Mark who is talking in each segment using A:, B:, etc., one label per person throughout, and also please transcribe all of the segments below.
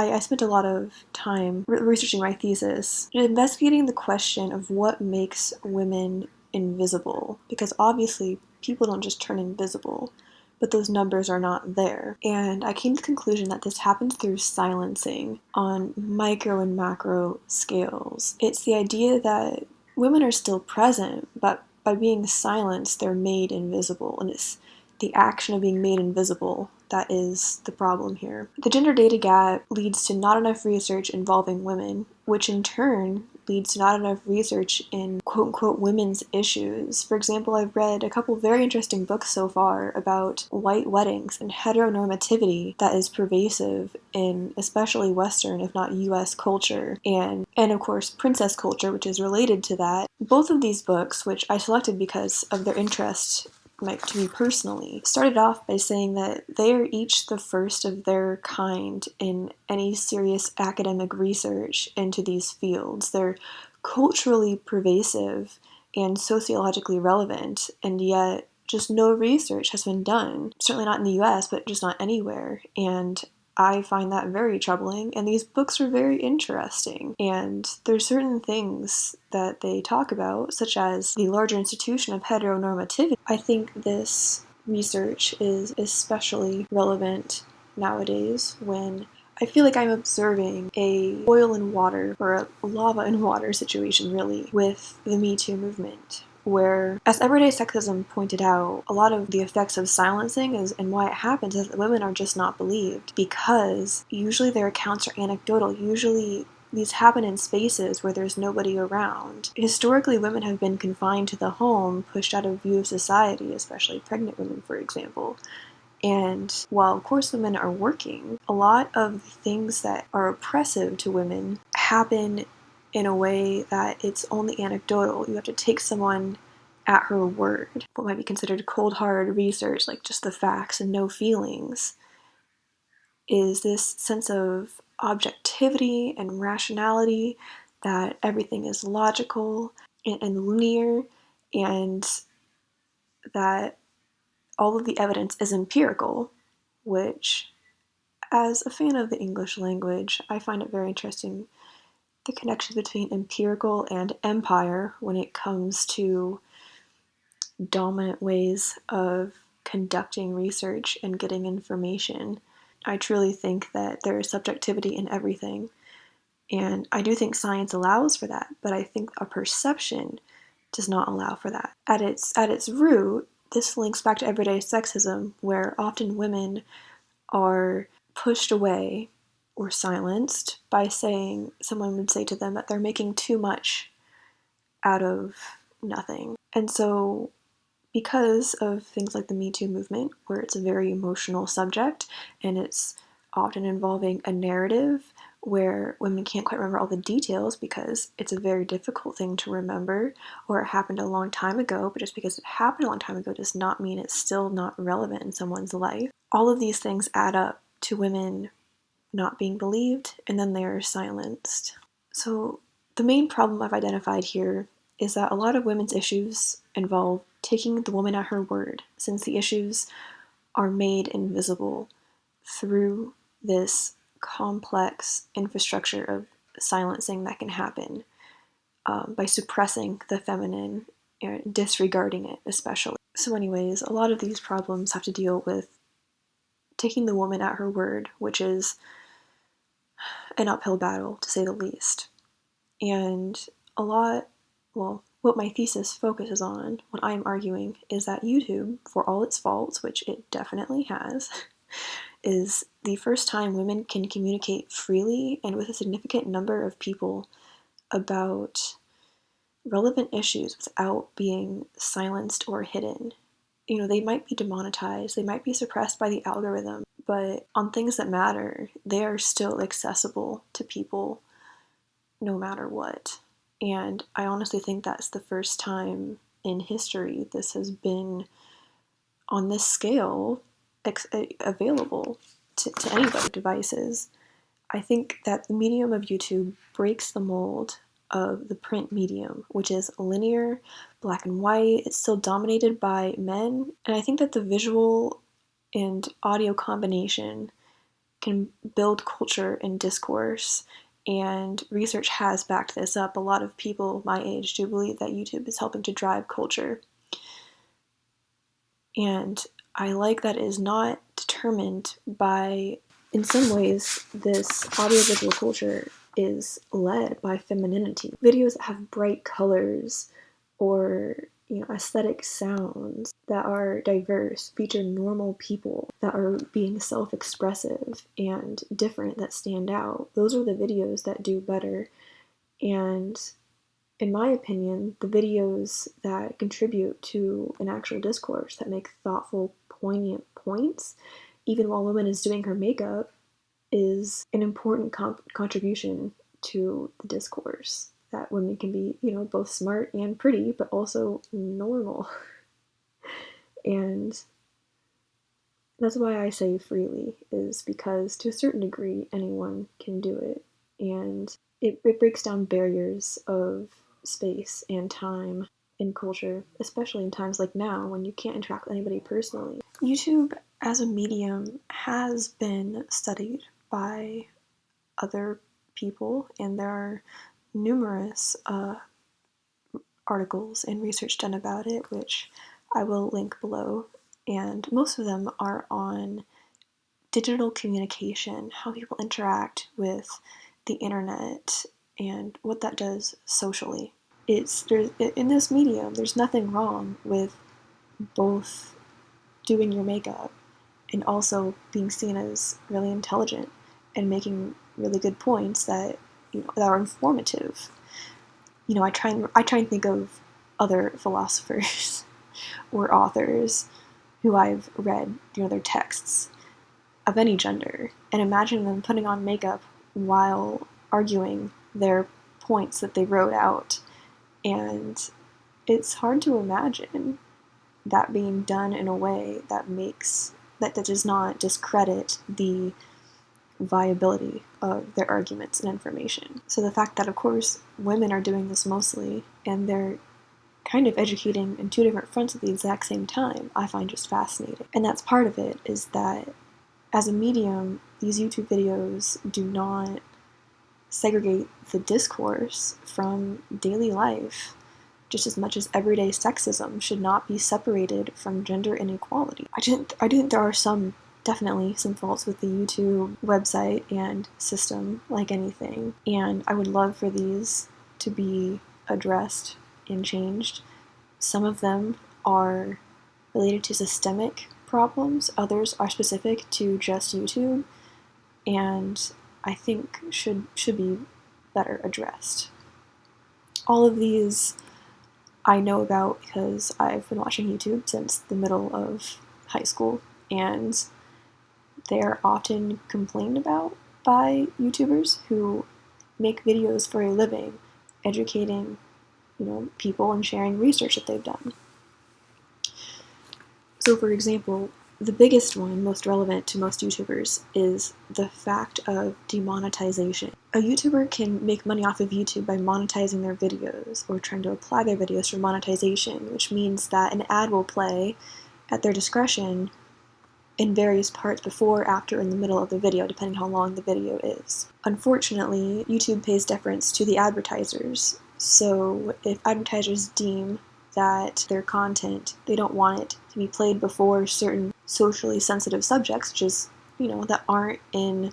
A: I spent a lot of time researching my thesis, investigating the question of what makes women invisible, because obviously people don't just turn invisible, but those numbers are not there. And I came to the conclusion that this happens through silencing on micro and macro scales. It's the idea that women are still present, but by being silenced, they're made invisible, and it's the action of being made invisible that is the problem here. The gender data gap leads to not enough research involving women, which in turn leads to not enough research in quote-unquote women's issues. For example, I've read a couple very interesting books so far about white weddings and heteronormativity that is pervasive in especially Western, if not US culture, and of course princess culture, which is related to that. Both of these books, which I selected because of their interest to me personally, started off by saying that they are each the first of their kind in any serious academic research into these fields. They're culturally pervasive and sociologically relevant, and yet just no research has been done. Certainly not in the US, but just not anywhere. And I find that very troubling, and these books are very interesting. And there's certain things that they talk about, such as the larger institution of heteronormativity. I think this research is especially relevant nowadays when I feel like I'm observing a oil and water, or a lava and water situation really, with the Me Too movement, where, as Everyday Sexism pointed out, a lot of the effects of silencing and why it happens is that women are just not believed, because usually their accounts are anecdotal. Usually these happen in spaces where there's nobody around. Historically, women have been confined to the home, pushed out of view of society, especially pregnant women, for example. And while, of course, women are working, a lot of the things that are oppressive to women happen in a way that it's only anecdotal. You have to take someone at her word. What might be considered cold hard research, like just the facts and no feelings, is this sense of objectivity and rationality, that everything is logical and linear, and that all of the evidence is empirical, which, as a fan of the English language, I find it very interesting, the connection between empirical and empire when it comes to dominant ways of conducting research and getting information. I truly think that there is subjectivity in everything, and I do think science allows for that, but I think our perception does not allow for that. At its root, this links back to everyday sexism, where often women are pushed away or silenced by saying, someone would say to them that they're making too much out of nothing. And so, because of things like the Me Too movement, where it's a very emotional subject, and it's often involving a narrative where women can't quite remember all the details because it's a very difficult thing to remember, or it happened a long time ago, but just because it happened a long time ago does not mean it's still not relevant in someone's life. All of these things add up to women not being believed, and then they are silenced. So the main problem I've identified here is that a lot of women's issues involve taking the woman at her word, since the issues are made invisible through this complex infrastructure of silencing that can happen by suppressing the feminine and disregarding it, especially. So anyways, a lot of these problems have to deal with taking the woman at her word, which is an uphill battle, to say the least. And what my thesis focuses on, what I'm arguing, is that YouTube, for all its faults, which it definitely has, is the first time women can communicate freely and with a significant number of people about relevant issues without being silenced or hidden. They might be demonetized, they might be suppressed by the algorithm, but on things that matter, they are still accessible to people no matter what. And I honestly think that's the first time in history this has been on this scale available to anybody, devices. I think that the medium of YouTube breaks the mold of the print medium, which is linear, black and white. It's still dominated by men, and I think that the visual and audio combination can build culture and discourse, and research has backed this up. A lot of people my age do believe that YouTube is helping to drive culture. And I like that it is not determined by, in some ways, this audiovisual culture is led by femininity. Videos that have bright colors or aesthetic sounds that are diverse, feature normal people that are being self-expressive and different, that stand out. Those are the videos that do better. And in my opinion, the videos that contribute to an actual discourse, that make thoughtful, poignant points, even while a woman is doing her makeup, is an important contribution to the discourse. That women can be, both smart and pretty, but also normal. And that's why I say freely, is because to a certain degree, anyone can do it. And it breaks down barriers of space and time in culture, especially in times like now when you can't interact with anybody personally. YouTube as a medium has been studied by other people, and there are numerous articles and research done about it, which I will link below, and most of them are on digital communication, how people interact with the internet, and what that does socially. In this medium, there's nothing wrong with both doing your makeup and also being seen as really intelligent and making really good points that that are informative. I try and think of other philosophers or authors who I've read, their texts of any gender, and imagine them putting on makeup while arguing their points that they wrote out. And it's hard to imagine that being done in a way that does not discredit the viability of their arguments and information. So the fact that, of course, women are doing this mostly, and they're kind of educating in two different fronts at the exact same time, I find just fascinating. And that's part of it, is that as a medium, these YouTube videos do not segregate the discourse from daily life, just as much as everyday sexism should not be separated from gender inequality. I do think there are definitely some faults with the YouTube website and system, like anything, and I would love for these to be addressed and changed. Some of them are related to systemic problems, others are specific to just YouTube, and I think should be better addressed. All of these I know about because I've been watching YouTube since the middle of high school, and they're often complained about by YouTubers who make videos for a living, educating, people and sharing research that they've done. So, for example, the biggest one, most relevant to most YouTubers, is the fact of demonetization. A YouTuber can make money off of YouTube by monetizing their videos, or trying to apply their videos for monetization, which means that an ad will play at their discretion in various parts before, after, in the middle of the video, depending how long the video is. Unfortunately, YouTube pays deference to the advertisers, so if advertisers deem that their content, they don't want it to be played before certain socially sensitive subjects, such as, that aren't in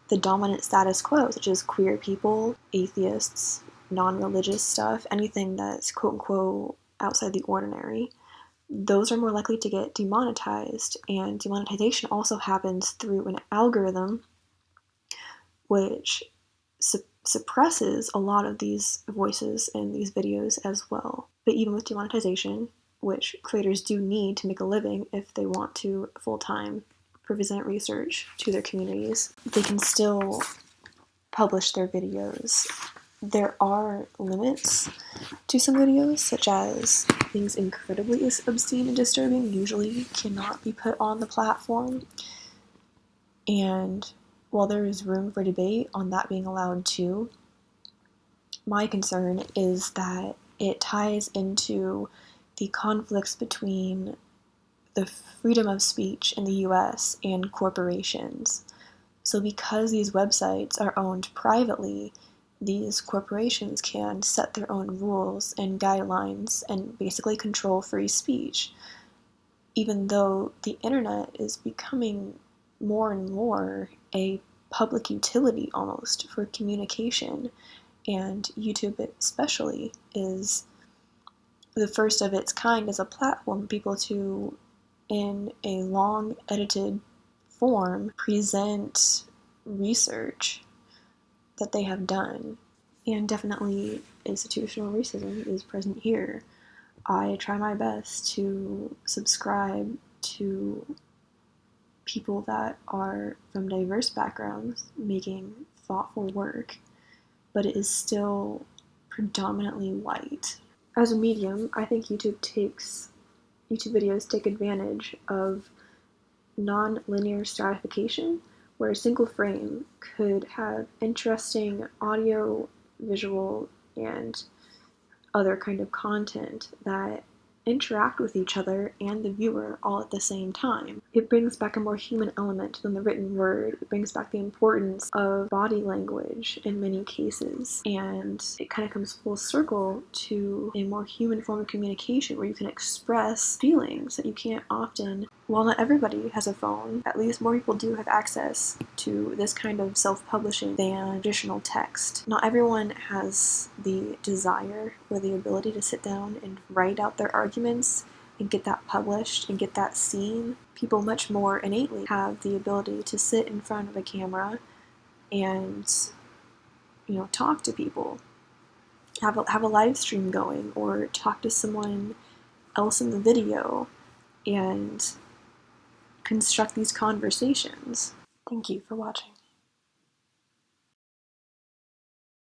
A: the dominant status quo, such as queer people, atheists, non-religious stuff, anything that's quote-unquote outside the ordinary, those are more likely to get demonetized. And demonetization also happens through an algorithm which suppresses a lot of these voices in these videos as well. But even with demonetization, which creators do need to make a living if they want to full-time present research to their communities, they can still publish their videos. There are limits to some videos, such as things incredibly obscene and disturbing usually cannot be put on the platform. And while there is room for debate on that being allowed too, my concern is that it ties into the conflicts between the freedom of speech in the US and corporations. So because these websites are owned privately, these corporations can set their own rules and guidelines and basically control free speech, even though the internet is becoming more and more a public utility almost for communication, and YouTube especially is the first of its kind as a platform for people to, in a long edited form, present research that they have done. And definitely institutional racism is present here. I try my best to subscribe to people that are from diverse backgrounds making thoughtful work, but it is still predominantly white. As a medium, I think YouTube videos take advantage of non-linear stratification, where a single frame could have interesting audio, visual, and other kind of content that interact with each other and the viewer all at the same time. It brings back a more human element than the written word. It brings back the importance of body language in many cases, and it kind of comes full circle to a more human form of communication where you can express feelings that you can't often. While not everybody has a phone, at least more people do have access to this kind of self-publishing than traditional text. Not everyone has the desire or the ability to sit down and write out their arguments and get that published and get that seen. People much more innately have the ability to sit in front of a camera and, talk to people. Have a live stream going, or talk to someone else in the video and construct these conversations. Thank you for watching.